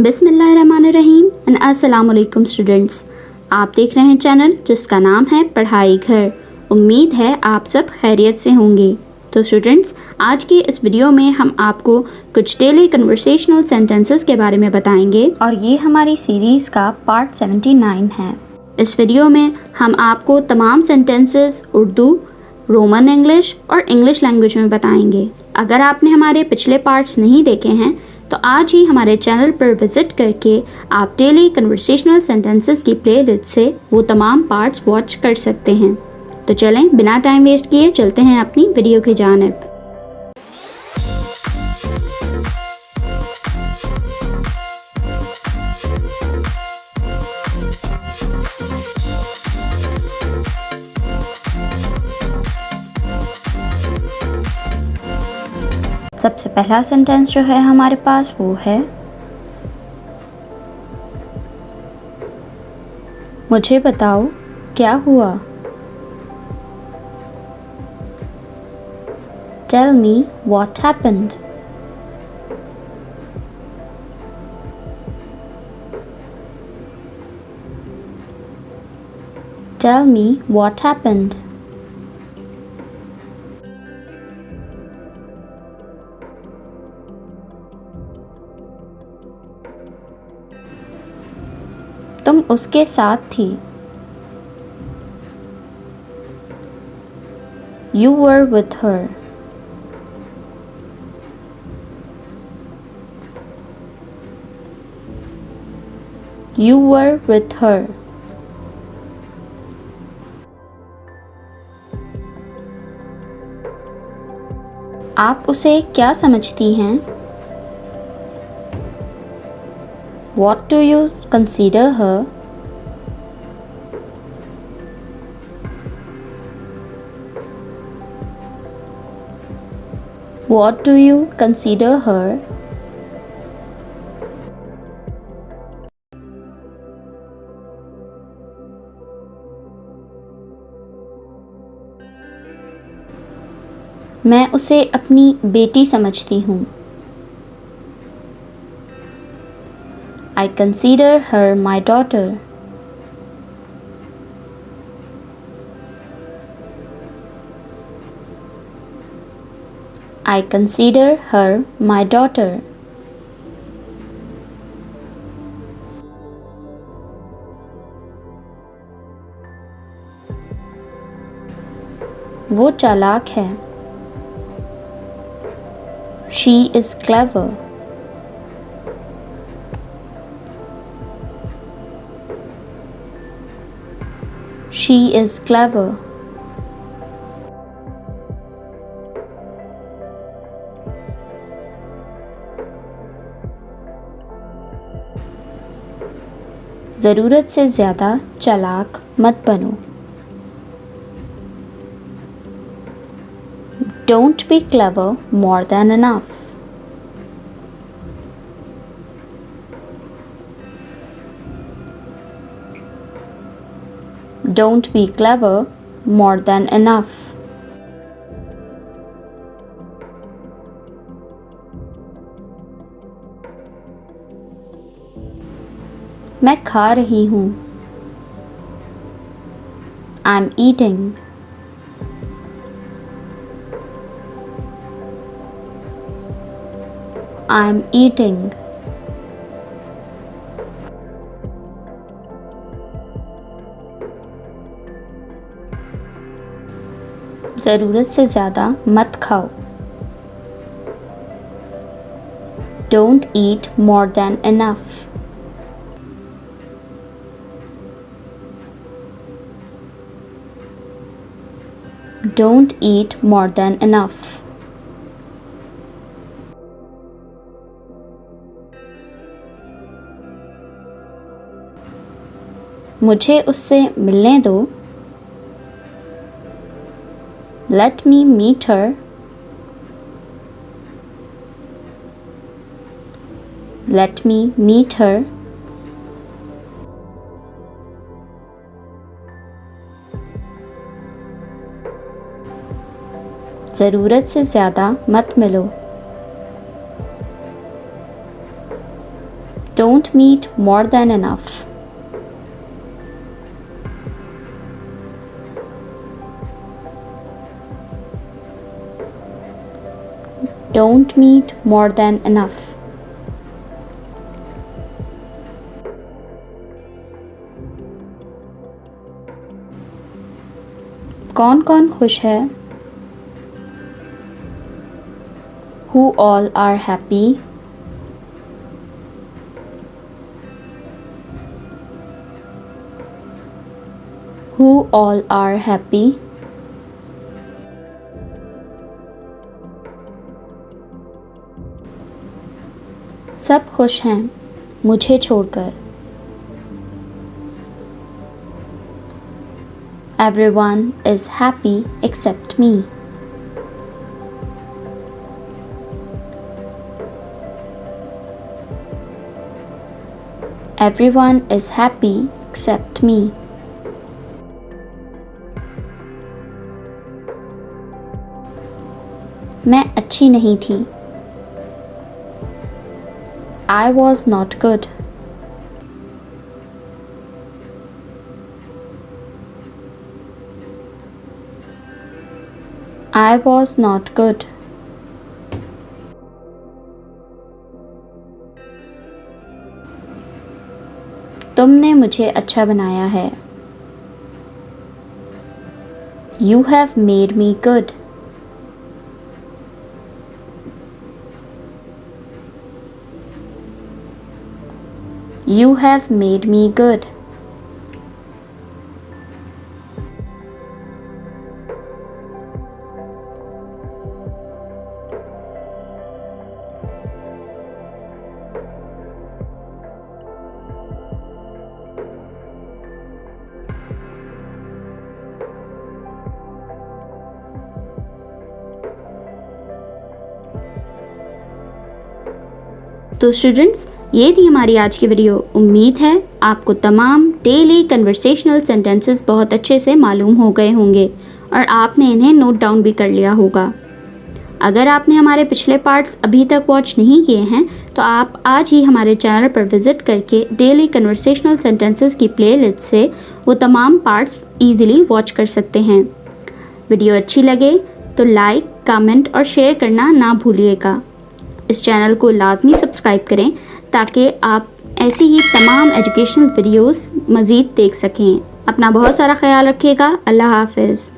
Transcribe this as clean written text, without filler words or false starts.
बिस्मिल्लाहिर्रहमानिर्रहीम एंड अस्सलाम वालेकुम स्टूडेंट्स। आप देख रहे हैं चैनल जिसका नाम है पढ़ाई घर। उम्मीद है आप सब खैरियत से होंगे। तो स्टूडेंट्स, आज के इस वीडियो में हम आपको कुछ डेली कन्वर्सेशनल सेंटेंसेस के बारे में बताएंगे और ये हमारी सीरीज़ का पार्ट 79 है। इस वीडियो में हम आपको तमाम सेंटेंसेस उर्दू, रोमन इंग्लिश और इंग्लिश लैंग्वेज में बताएंगे। अगर आपने हमारे पिछले पार्ट्स नहीं देखे हैं तो आज ही हमारे चैनल पर विज़िट करके आप डेली कन्वर्सेशनल सेंटेंसेस की प्लेलिस्ट से वो तमाम पार्ट्स वॉच कर सकते हैं। तो चलें बिना टाइम वेस्ट किए चलते हैं अपनी वीडियो की जानिब। सबसे पहला सेंटेंस जो है हमारे पास वो है, मुझे बताओ क्या हुआ। Tell me what happened. Tell me what happened. तुम उसके साथ थी। You were with her. You were with her. आप उसे क्या समझती हैं? What do you consider her? What do you consider her? मैं उसे अपनी बेटी समझती हूँ। I consider her my daughter. I consider her my daughter. वो चालाक है। She is clever. She is clever. ज़रूरत से ज़्यादा चालाक मत बनो। Don't be clever more than enough. Don't be clever more than enough. मैं खा रही हूँ। I'm eating. I'm eating. ज़रूरत से ज़्यादा मत खाओ। Don't eat more than enough. Don't eat more than enough. मुझे उससे मिलने दो। Let me meet her. Let me meet her. ज़रूरत से ज़्यादा मत मिलो। Don't meet more than enough. Don't meet more than enough. कौन कौन खुश है? Who all are happy? Who all are happy? सब खुश हैं मुझे छोड़कर. Everyone is happy except me. Everyone is happy except me. मैं अच्छी नहीं थी. I was not good. I was not good. तुमने मुझे अच्छा बनाया है. You have made me good. You have made me good. तो स्टूडेंट्स, ये थी हमारी आज की वीडियो. उम्मीद है आपको तमाम डेली कन्वर्सेशनल सेंटेंसेस बहुत अच्छे से मालूम हो गए होंगे और आपने इन्हें नोट डाउन भी कर लिया होगा. अगर आपने हमारे पिछले पार्ट्स अभी तक वॉच नहीं किए हैं तो आप आज ही हमारे चैनल पर विज़िट करके डेली कन्वर्सेशनल सेंटेंसेस की प्लेलिस्ट से वो तमाम पार्ट्स ईज़िली वॉच कर सकते हैं. वीडियो अच्छी लगे तो लाइक, कमेंट और शेयर करना ना भूलिएगा. इस चैनल को लाजमी सब्सक्राइब करें ताकि आप ऐसी ही तमाम एजुकेशनल वीडियोस मज़ीद देख सकें. अपना बहुत सारा ख्याल रखिएगा. अल्लाह हाफ़िज़.